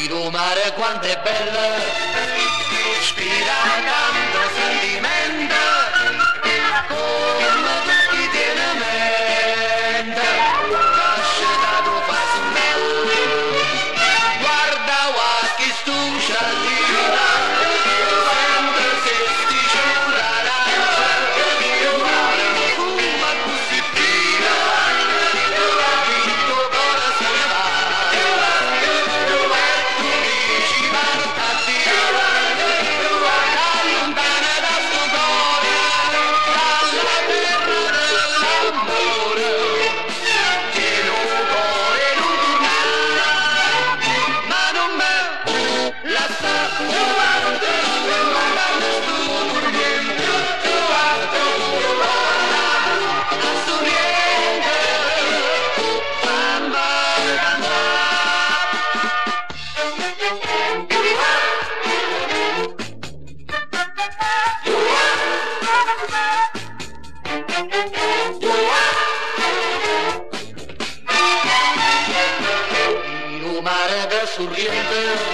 Il mare quanto è bella, ispira tanto sentimento, come tutti tiene a mente, lascia tu fai guarda che stu scialina, sempre se sti ciura arancia, il mare non fuma così pira, il tuo cuore se ne va. Il mare del sorriente